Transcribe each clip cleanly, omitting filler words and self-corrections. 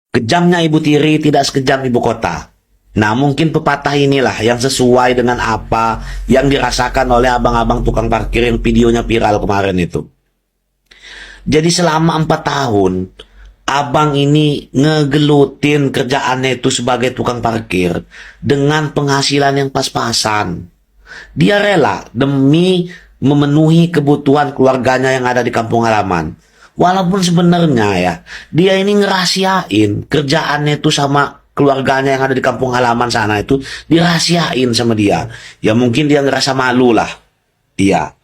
Kejamnya Ibu Tiri tidak sekejam ibu kota. Nah, mungkin pepatah inilah yang sesuai dengan apa yang dirasakan oleh abang-abang tukang parkir yang videonya viral kemarin itu. Jadi selama 4 tahun, abang ini ngegelutin kerjaannya itu sebagai tukang parkir dengan penghasilan yang pas-pasan. Dia rela demi memenuhi kebutuhan keluarganya yang ada di kampung halaman. Walaupun sebenarnya ya, dia ini ngerahasiain kerjaannya itu sama keluarganya yang ada di kampung halaman sana itu, dirahasiain sama dia. Ya mungkin dia ngerasa malu lah. Dia.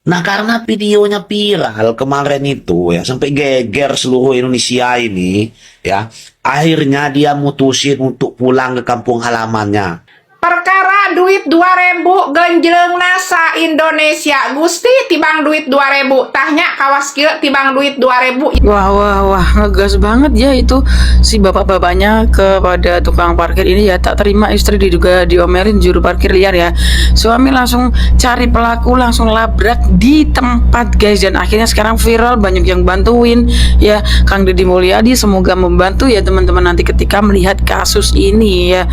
Nah, karena videonya viral kemarin itu ya, sampai geger seluruh Indonesia ini ya, akhirnya dia mutusin untuk pulang ke kampung halamannya. Perkara duit 2000 genjleng nasa Indonesia Gusti tibang duit 2000 tahnya kawas kieu tibang duit 2000. Wah, ngegas banget ya itu si bapak-bapaknya kepada tukang parkir ini ya. Tak terima istri diduga diomelin juru parkir liar ya. Suami langsung cari pelaku, langsung labrak di tempat guys. Dan akhirnya sekarang viral, banyak yang bantuin ya. Kang Deddy Mulyadi semoga membantu ya teman-teman nanti ketika melihat kasus ini ya.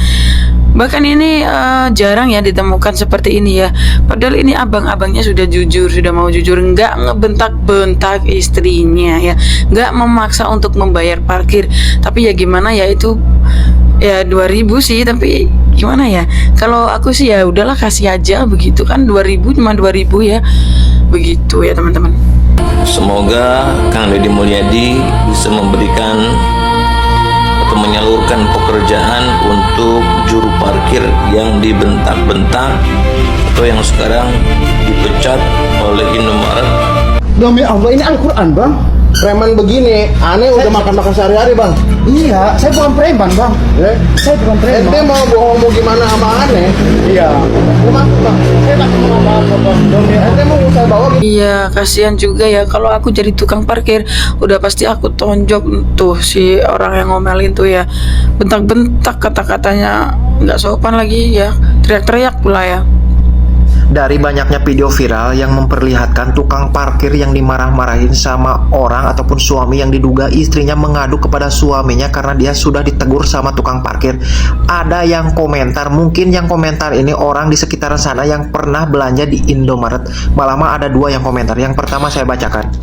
Bahkan ini jarang ya ditemukan seperti ini ya. Padahal ini abang-abangnya sudah jujur, sudah mau jujur, nggak ngebentak-bentak istrinya ya, nggak memaksa untuk membayar parkir. Tapi ya gimana ya, itu ya 2000 sih, tapi gimana ya, kalau aku sih ya udahlah kasih aja begitu kan, 2000 cuma 2000 ya, begitu ya teman-teman. Semoga Kang Deddy Mulyadi bisa memberikan atau menyalurkan pekerjaan untuk juru parkir yang dibentak-bentak atau yang sekarang dipecat oleh Indomaret. Demi Allah, ini Al-Quran bang. Preman begini, aneh udah makan-makan sehari-hari bang. Iya, saya bukan preman bang. Saya bukan preman. Ente mau bohong gimana sama aneh? Iya. Bang, saya tak mau apa-apa bang. Demi ente mau saya bawa gitu. Iya, kasihan juga ya kalau aku jadi tukang parkir, udah pasti aku tonjok tuh si orang yang ngomelin tuh ya. Bentak-bentak, kata-katanya nggak sopan lagi ya, teriak-teriak pula ya. Dari banyaknya video viral yang memperlihatkan tukang parkir yang dimarah-marahin sama orang ataupun suami yang diduga istrinya mengadu kepada suaminya karena dia sudah ditegur sama tukang parkir, ada yang komentar, mungkin yang komentar ini orang di sekitaran sana yang pernah belanja di Indomaret. Malah mah ada 2 yang komentar. Yang pertama saya bacakan.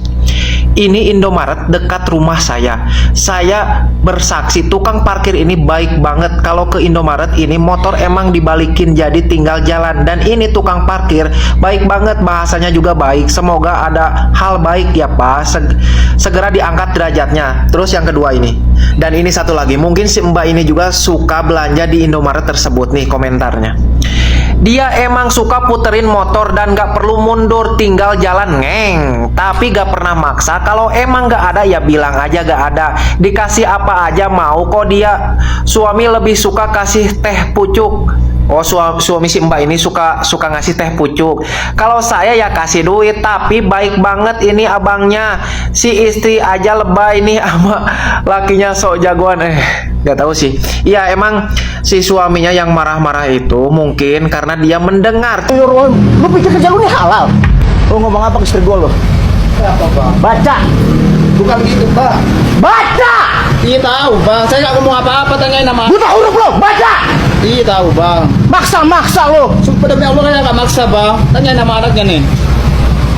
Ini Indomaret dekat rumah saya. Saya bersaksi tukang parkir ini baik banget. Kalau ke Indomaret ini motor emang dibalikin jadi tinggal jalan. Dan ini tukang parkir baik banget, bahasanya juga baik. Semoga ada hal baik ya Pak, segera diangkat derajatnya. Terus yang kedua ini. Dan ini satu lagi, mungkin si Mbak ini juga suka belanja di Indomaret tersebut nih komentarnya. Dia emang suka puterin motor dan gak perlu mundur, tinggal jalan ngeng. Tapi gak pernah maksa. Kalau emang gak ada ya bilang aja gak ada. Dikasih apa aja mau kok dia. Suami lebih suka kasih teh pucuk. Oh, suami si Mbak ini suka ngasih teh pucuk. Kalau saya ya kasih duit, tapi baik banget ini abangnya. Si istri aja lebay nih sama lakinya sok jagoan. Gak tahu sih. Iya, emang si suaminya yang marah-marah itu mungkin karena dia mendengar. Lu pikir kerja lu ini halal? Lu ngomong apa ke istri gua lu? Apa bang? Baca. Bukan gitu pak. Baca. Iya tahu bang. Saya nggak ngomong apa-apa, tanyain nama. Buta huruf lo. Baca. Iya tahu bang. Maksa lo. Sumpah demi Allah saya nggak maksa bang. Tanyain nama anaknya nih.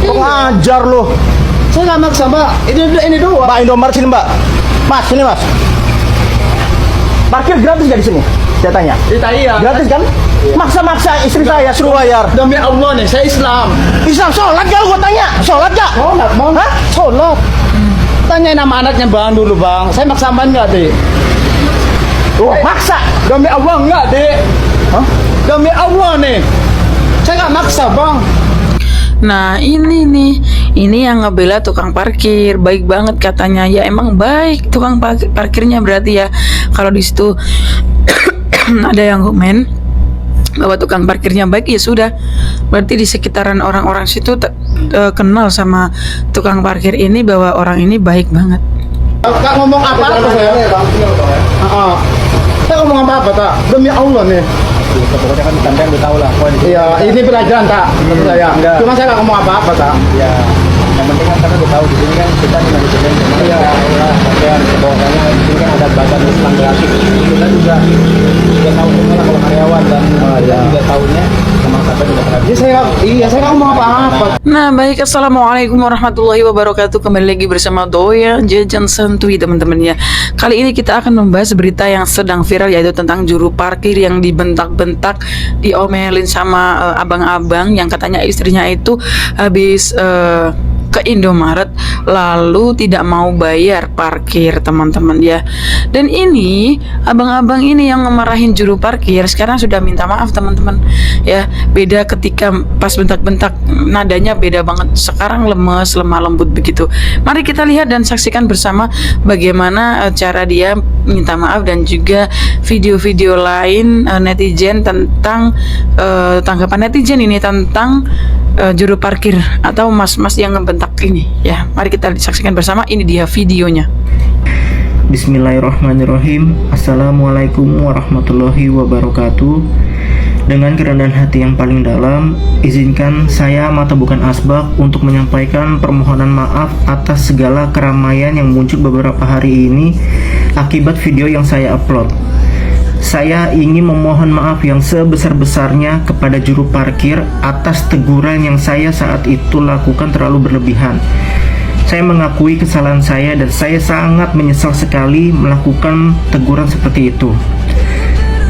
Pengajar lo. Saya nggak maksa mbak. Ini doang. Mbak Indomaret sini mbak. Mas sini mas. Parkir gratis gak di sini? Saya tanya. Iya. Gratis kan? Maksa-maksa istri saya suruh bayar. Demi Allah nih, saya Islam. Islam sholat gak? Gua tanya. Sholat gak? Sholat bang. Hah? Sholat. Tanyain nama anaknya bang dulu bang. Saya maksa bang nggak deh? Oh, maksa. Demi Allah nggak deh? Hah? Demi Allah nih. Saya nggak maksa bang. Nah ini nih, ini yang ngebela tukang parkir, baik banget katanya. Ya emang baik tukang parkirnya berarti ya. Kalau di situ ada yang komen bahwa tukang parkirnya baik, ya sudah. Berarti di sekitaran orang-orang situ kenal sama tukang parkir ini bahwa orang ini baik banget. Kak ngomong apa saya? Saya ngomong apa tak? Demi Allah nih. Pokoknya kan udah tahu lah. Iya, ini pelajaran tak? Menurut saya. Cuma saya nggak ngomong apa-apa tak? Iya. Yang penting kan karena udah tahu di sini kan kita tinggal di sini. Iya, bagian kebawahnya di sini kan ada badan Islam gratis. Kita juga tahu semua lah kalau karyawan dan juga tahunya sama sampai juga pernah. Saya nggak mau apa-apa. Nah baik, assalamualaikum warahmatullahi wabarakatuh. Kembali lagi bersama Doya Jajan Santuy teman-teman ya. Kali ini kita akan membahas berita yang sedang viral, yaitu tentang juru parkir yang dibentak-bentak, diomelin sama abang-abang yang katanya istrinya itu habis ke Indomaret lalu tidak mau bayar parkir teman-teman ya. Dan ini abang-abang ini yang ngemarahin juru parkir sekarang sudah minta maaf teman-teman ya. Beda ketika pas bentak-bentak, nadanya beda banget. Sekarang lemes, lemah lembut begitu. Mari kita lihat dan saksikan bersama bagaimana cara dia minta maaf dan juga video-video lain netizen tentang tanggapan netizen ini tentang juru parkir atau mas-mas yang ngebentak ini ya. Mari kita saksikan bersama, ini dia videonya. Bismillahirrahmanirrahim. Assalamualaikum warahmatullahi wabarakatuh. Dengan kerendahan hati yang paling dalam, izinkan saya Mata Bukan Asbak untuk menyampaikan permohonan maaf atas segala keramaian yang muncul beberapa hari ini akibat video yang saya upload. Saya ingin memohon maaf yang sebesar-besarnya kepada juru parkir atas teguran yang saya saat itu lakukan terlalu berlebihan. Saya mengakui kesalahan saya dan saya sangat menyesal sekali melakukan teguran seperti itu.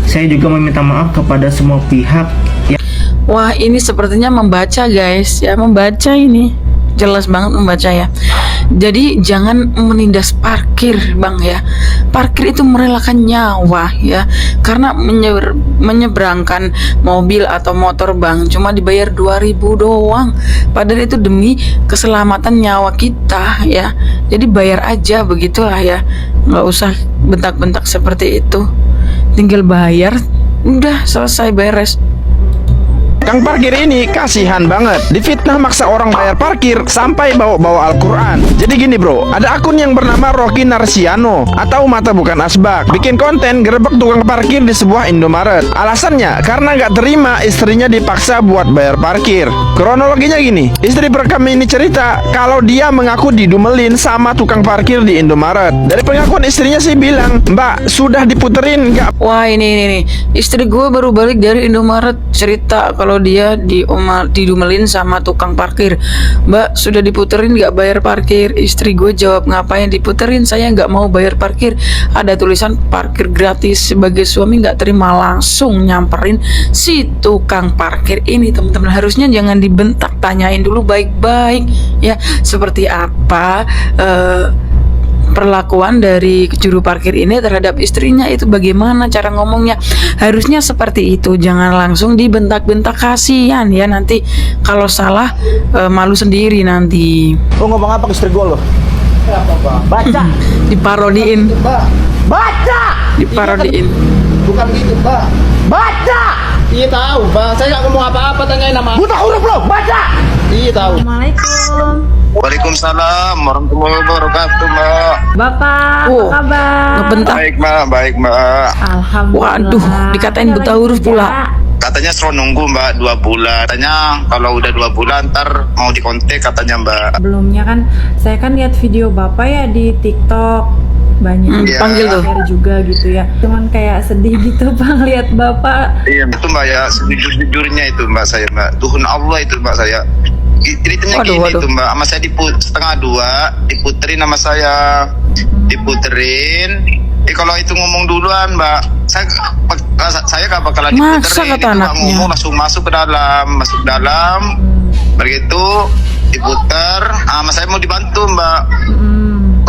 Saya juga meminta maaf kepada semua pihak yang... Wah, ini sepertinya membaca guys ya, membaca ini jelas banget membaca ya. Jadi jangan menindas parkir bang ya. Parkir itu merelakan nyawa ya, karena menyeberangkan mobil atau motor bang cuma dibayar 2.000 doang, padahal itu demi keselamatan nyawa kita ya. Jadi bayar aja begitulah ya, nggak usah bentak-bentak seperti itu, tinggal bayar udah selesai, beres. Kang parkir ini kasihan banget, difitnah maksa orang bayar parkir sampai bawa-bawa Al-Quran. Jadi gini bro, ada akun yang bernama Rocky Narsiano atau Mata Bukan Asbak bikin konten gerebek tukang parkir di sebuah Indomaret. Alasannya karena nggak terima istrinya dipaksa buat bayar parkir. Kronologinya gini, istri perekam ini cerita kalau dia mengaku didumelin sama tukang parkir di Indomaret. Dari pengakuan istrinya sih bilang, "Mbak, sudah diputerin nggak?" Wah ini istri gue baru balik dari Indomaret, cerita kalau dia didumelin sama tukang parkir. "Mbak, sudah diputerin nggak bayar parkir?" Istri gue jawab, "Ngapain diputerin, saya nggak mau bayar parkir." Ada tulisan parkir gratis. Sebagai suami nggak terima, langsung nyamperin si tukang parkir ini teman-teman. Harusnya jangan dibentak, tanyain dulu baik-baik ya seperti apa perlakuan dari juru parkir ini terhadap istrinya, itu bagaimana cara ngomongnya. Harusnya seperti itu, jangan langsung dibentak-bentak, kasihan ya, nanti kalau salah malu sendiri nanti. Lo ngomong apa ke istri gue lo? Baca. Diparodiin. Baca. Diparodiin. Bukan gitu, Mbak. Baca. Iya tahu, Bang. Saya nggak ngomong apa-apa, tanyain nama. Buta huruf lo, baca. Iya tahu. Assalamualaikum. Waalaikumsalam warahmatullahi wabarakatuh, Mbak. Bapak, apa kabar? Ngebentak. Baik, Mbak. Alhamdulillah. Waduh, dikatain buta huruf pula. Katanya suruh nunggu, Mbak, 2 bulan. Katanya kalau udah 2 bulan ntar mau dikontak katanya, Mbak. Sebelumnya kan saya kan lihat video Bapak ya di TikTok. Banyak dipanggil tuh juga gitu ya. Cuman kayak sedih gitu Bang lihat Bapak. Iya, itu Mbak ya, sejujurnya itu Mbak saya, Mbak. Tuhun Allah itu Mbak saya. Ceritanya gini itu Mbak, sama saya 1:30 diputerin sama saya. Diputerin. Kalau itu ngomong duluan Mbak, saya gak bakalan diputerin. Itu ngomong langsung masuk ke dalam, begitu diputer. Sama saya mau dibantu Mbak.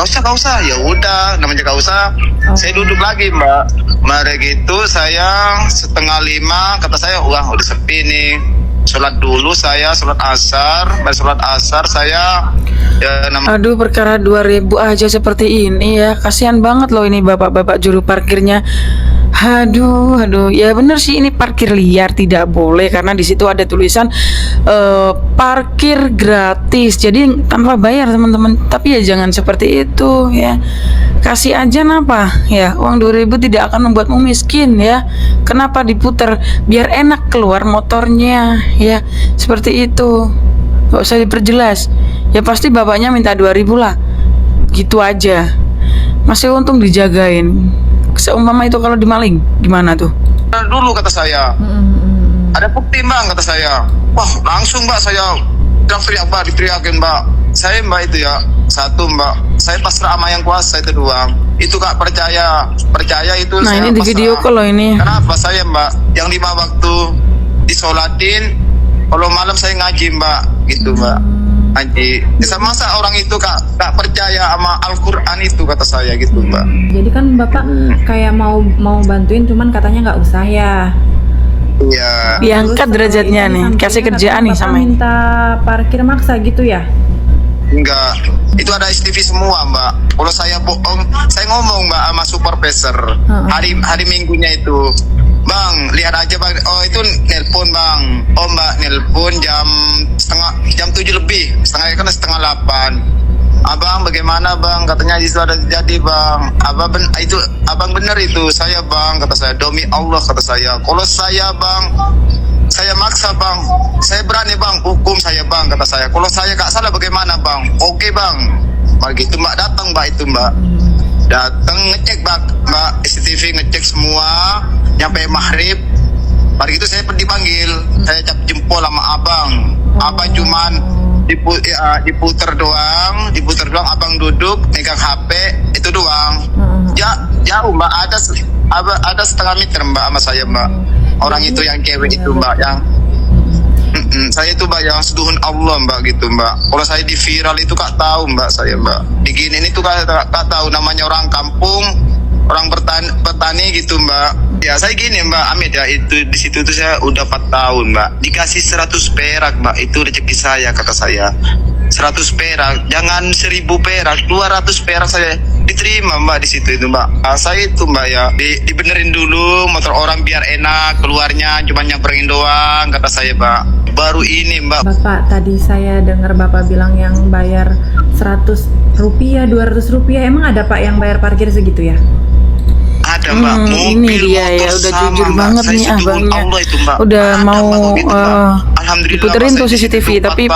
Gak usah, ya udah, namanya gak usah. Saya duduk lagi Mbak. Mari gitu saya 4:30, kata saya, wah udah sepi nih. Sholat dulu saya, sholat asar. Baru sholat asar saya ya, aduh, perkara 2.000 aja seperti ini ya. Kasihan banget loh ini bapak-bapak juru parkirnya. Aduh, ya bener sih, ini parkir liar tidak boleh karena di situ ada tulisan parkir gratis, jadi tanpa bayar teman-teman. Tapi ya jangan seperti itu ya. Kasih aja napa ya, uang 2.000 tidak akan membuatmu miskin ya. Kenapa diputer? Biar enak keluar motornya ya, seperti itu. Gak usah diperjelas. Ya pasti bapaknya minta 2.000 lah. Gitu aja. Masih untung dijagain. Seumpama itu kalau dimaling, gimana tuh? Dulu kata saya. Ada bukti Bang kata saya. Wah langsung Mbak saya teriak Mbak, diteriakin Mbak. Saya Mbak itu ya, satu Mbak, saya pasrah sama yang kuasa itu doang. Itu Kak percaya itu Nah saya ini di pasrah. video call loh ini. Kenapa saya Mbak, yang 5 waktu disolatin, kalau malam saya ngaji Mbak, gitu Mbak. Ngaji. Masa orang itu Kak percaya sama Al-Quran itu kata saya gitu Mbak. Jadi kan Bapak kayak mau bantuin, cuman katanya nggak usah ya. Iya. Diangkat derajatnya nih, kasih kerjaan nih sama ini. Minta parkir maksa gitu ya? Enggak, itu ada STV semua Mbak. Kalau saya bohong, saya ngomong Mbak sama supervisor hari Minggunya itu, Bang lihat aja Bang. Oh itu nelpon Bang. Oh Mbak nelpon jam 7 lebih, setengah 8. Abang bagaimana Bang? Katanya itu ada jadi Bang. Abang bener itu saya Bang kata saya. Demi Allah kata saya. Kalau saya Bang, saya maksa Bang, saya berani Bang, hukum saya Bang kata saya. Kalau saya gak salah bagaimana Bang? Oke Bang. Begitu Mbak datang Mbak itu Mbak. Datang ngecek Mbak CCTV, ngecek semua nyampe maghrib. Pagi itu saya dipanggil, saya cap jempol sama abang. Abang cuman diputer doang, abang duduk megang HP itu doang. Jauh Mbak, ada setengah meter Mbak sama saya Mbak. Orang itu yang cewek itu Mbak, yang saya itu Mbak yang seduhun Allah Mbak gitu Mbak. Kalau saya di viral itu Kak tahu Mbak saya Mbak. Diginin itu Kak tahu namanya orang kampung, orang petani gitu Mbak. Ya saya gini Mbak Amit ya, itu di situ tuh saya udah 4 tahun Mbak. Dikasih 100 perak Mbak, itu rezeki saya kata saya. 100 perak, jangan 1.000 perak, 200 perak saya diterima Mbak di situ itu Mbak. Saya itu Mbak ya dibenerin dulu motor orang biar enak keluarnya, cuma nyabrangin doang kata saya Mbak. Baru ini Mbak. Bapak tadi saya dengar Bapak bilang yang bayar 100 rupiah, 200 rupiah. Emang ada Pak yang bayar parkir segitu ya? Ada Mbak, ini dia ya udah jujur banget nih abangnya. Udah mau diputerin tuh CCTV tapi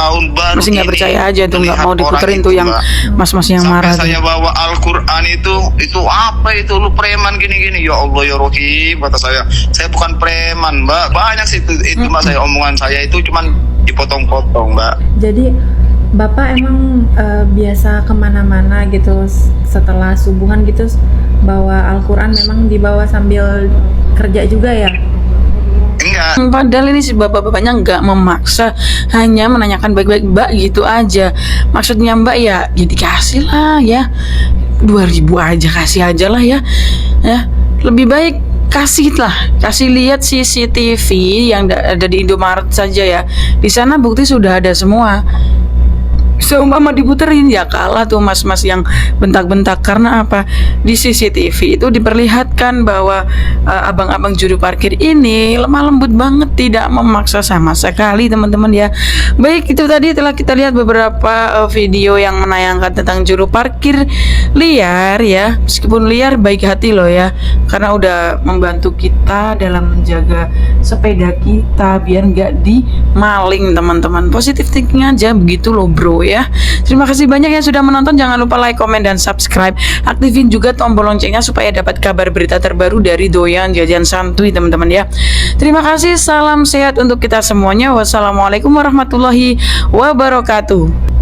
masih nggak percaya aja tuh, nggak mau diputerin tuh yang mas-mas yang marah. Sampai saya bawa Al-Quran itu apa itu lu preman gini-gini. Ya Allah ya Rohim kata saya bukan preman Mbak. Banyak sih itu Mbak, saya omongan saya itu cuman dipotong-potong Mbak. Jadi Bapak emang biasa kemana-mana gitu setelah subuhan gitu bawa Al-Quran, memang dibawa sambil kerja juga ya? Enggak. Padahal ini si bapak-bapaknya nggak memaksa, hanya menanyakan baik-baik Mbak gitu aja. Maksudnya Mbak ya dikasih lah ya, 2.000 aja, kasih aja lah ya. Lebih baik kasih lihat CCTV yang ada di Indomaret saja ya. Di sana bukti sudah ada semua. Seumpama diputerin ya kalah tuh mas-mas yang bentak-bentak. Karena apa? Di CCTV itu diperlihatkan bahwa abang-abang juru parkir ini lemah lembut banget, tidak memaksa sama sekali teman-teman ya. Baik, itu tadi telah kita lihat beberapa video yang menayangkan tentang juru parkir liar ya. Meskipun liar baik hati loh ya, karena udah membantu kita dalam menjaga sepeda kita biar nggak dimaling teman-teman. Positif thinking aja begitu loh bro ya. Terima kasih banyak yang sudah menonton. Jangan lupa like, komen, dan subscribe. Aktifin juga tombol loncengnya supaya dapat kabar berita terbaru dari Doyan Jajan Santuy teman-teman ya. Terima kasih, salam sehat untuk kita semuanya. Wassalamualaikum warahmatullahi wabarakatuh.